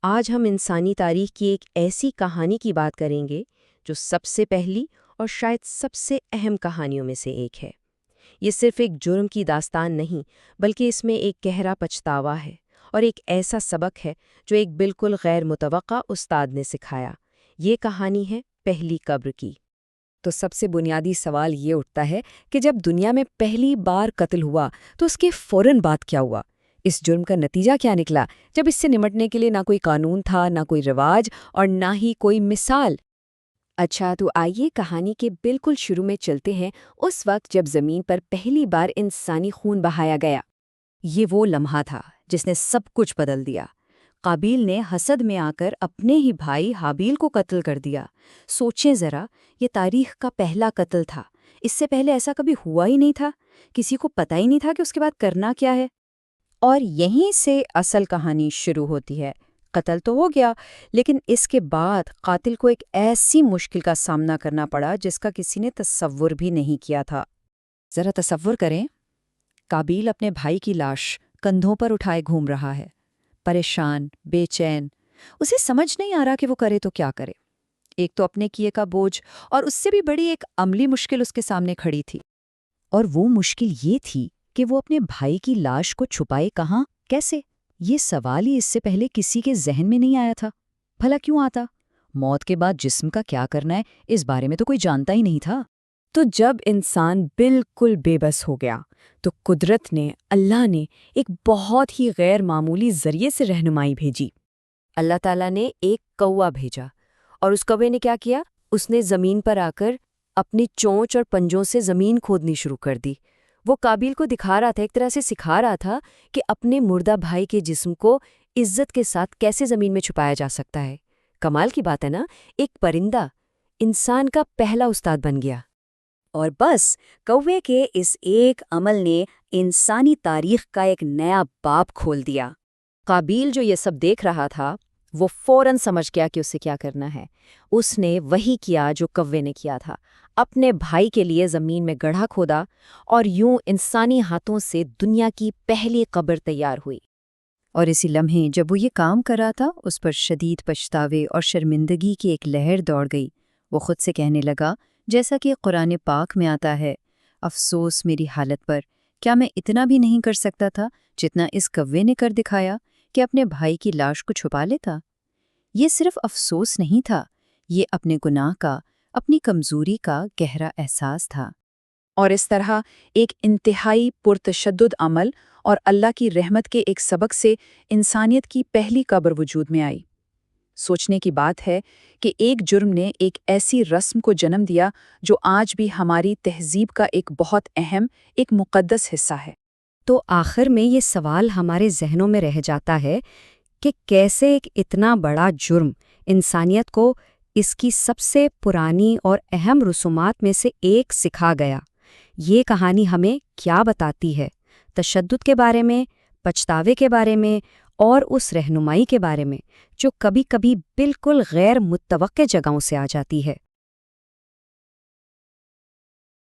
آج ہم انسانی تاریخ کی ایک ایسی کہانی کی بات کریں گے جو سب سے پہلی اور شاید سب سے اہم کہانیوں میں سے ایک ہے۔ یہ صرف ایک جرم کی داستان نہیں، بلکہ اس میں ایک گہرا پچھتاوا ہے اور ایک ایسا سبق ہے جو ایک بالکل غیر متوقع استاد نے سکھایا۔ یہ کہانی ہے پہلی قبر کی۔ تو سب سے بنیادی سوال یہ اٹھتا ہے کہ جب دنیا میں پہلی بار قتل ہوا تو اس کے فوراً بعد کیا ہوا؟ اس جرم کا نتیجہ کیا نکلا جب اس سے نمٹنے کے لیے نہ کوئی قانون تھا، نہ کوئی رواج اور نہ ہی کوئی مثال؟ اچھا، تو آئیے کہانی کے بالکل شروع میں چلتے ہیں، اس وقت جب زمین پر پہلی بار انسانی خون بہایا گیا۔ یہ وہ لمحہ تھا جس نے سب کچھ بدل دیا۔ قابیل نے حسد میں آ کر اپنے ہی بھائی حابیل کو قتل کر دیا۔ سوچیں ذرا، یہ تاریخ کا پہلا قتل تھا۔ اس سے پہلے ایسا کبھی ہوا ہی نہیں تھا۔ کسی کو پتہ ہی نہیں تھا کہ اس کے بعد کرنا کیا ہے۔ اور یہیں سے اصل کہانی شروع ہوتی ہے۔ قتل تو ہو گیا، لیکن اس کے بعد قاتل کو ایک ایسی مشکل کا سامنا کرنا پڑا جس کا کسی نے تصور بھی نہیں کیا تھا۔ ذرا تصور کریں، قابیل اپنے بھائی کی لاش کندھوں پر اٹھائے گھوم رہا ہے، پریشان، بے چین۔ اسے سمجھ نہیں آ رہا کہ وہ کرے تو کیا کرے۔ ایک تو اپنے کیے کا بوجھ، اور اس سے بھی بڑی ایک عملی مشکل اس کے سامنے کھڑی تھی۔ اور وہ مشکل یہ تھی کہ وہ اپنے بھائی کی لاش کو چھپائے کہاں، کیسے؟ یہ سوال ہی اس سے پہلے کسی کے ذہن میں نہیں آیا تھا۔ بھلا کیوں آتا؟ موت کے بعد جسم کا کیا کرنا ہے، اس بارے میں تو کوئی جانتا ہی نہیں تھا۔ تو جب انسان بالکل بے بس ہو گیا تو قدرت نے، اللہ نے ایک بہت ہی غیر معمولی ذریعے سے رہنمائی بھیجی۔ اللہ تعالیٰ نے ایک کوا بھیجا، اور اس کوے نے کیا کیا؟ اس نے زمین پر آ کر اپنی چونچ اور پنجوں سے زمین کھودنی شروع کر دی۔ وہ قابیل کو دکھا رہا تھا، ایک طرح سے سکھا رہا تھا کہ اپنے مردہ بھائی کے جسم کو عزت کے ساتھ کیسے زمین میں چھپایا جا سکتا ہے۔ کمال کی بات ہے نا، ایک پرندہ انسان کا پہلا استاد بن گیا۔ اور بس کوے کے اس ایک عمل نے انسانی تاریخ کا ایک نیا باب کھول دیا۔ قابیل جو یہ سب دیکھ رہا تھا، وہ فوراً سمجھ گیا کہ اسے کیا کرنا ہے۔ اس نے وہی کیا جو کوے نے کیا تھا، اپنے بھائی کے لیے زمین میں گڑھا کھودا، اور یوں انسانی ہاتھوں سے دنیا کی پہلی قبر تیار ہوئی۔ اور اسی لمحے جب وہ یہ کام کر رہا تھا، اس پر شدید پچھتاوے اور شرمندگی کی ایک لہر دوڑ گئی۔ وہ خود سے کہنے لگا، جیسا کہ قرآن پاک میں آتا ہے، افسوس میری حالت پر، کیا میں اتنا بھی نہیں کر سکتا تھا جتنا اس کوے نے کر دکھایا کہ اپنے بھائی کی لاش کو چھپا لیتا؟ یہ صرف افسوس نہیں تھا، یہ اپنے گناہ کا، اپنی کمزوری کا گہرا احساس تھا۔ اور اس طرح ایک انتہائی پرتشدد عمل اور اللہ کی رحمت کے ایک سبق سے انسانیت کی پہلی قبر وجود میں آئی۔ سوچنے کی بات ہے کہ ایک جرم نے ایک ایسی رسم کو جنم دیا جو آج بھی ہماری تہذیب کا ایک بہت اہم، ایک مقدس حصہ ہے۔ تو آخر میں یہ سوال ہمارے ذہنوں میں رہ جاتا ہے کہ کیسے ایک اتنا بڑا جرم انسانیت کو اس کی سب سے پرانی اور اہم رسومات میں سے ایک سکھا گیا۔ یہ کہانی ہمیں کیا بتاتی ہے؟ تشدد کے بارے میں، پچھتاوے کے بارے میں، اور اس رہنمائی کے بارے میں جو کبھی کبھی بالکل غیر متوقع جگہوں سے آ جاتی ہے۔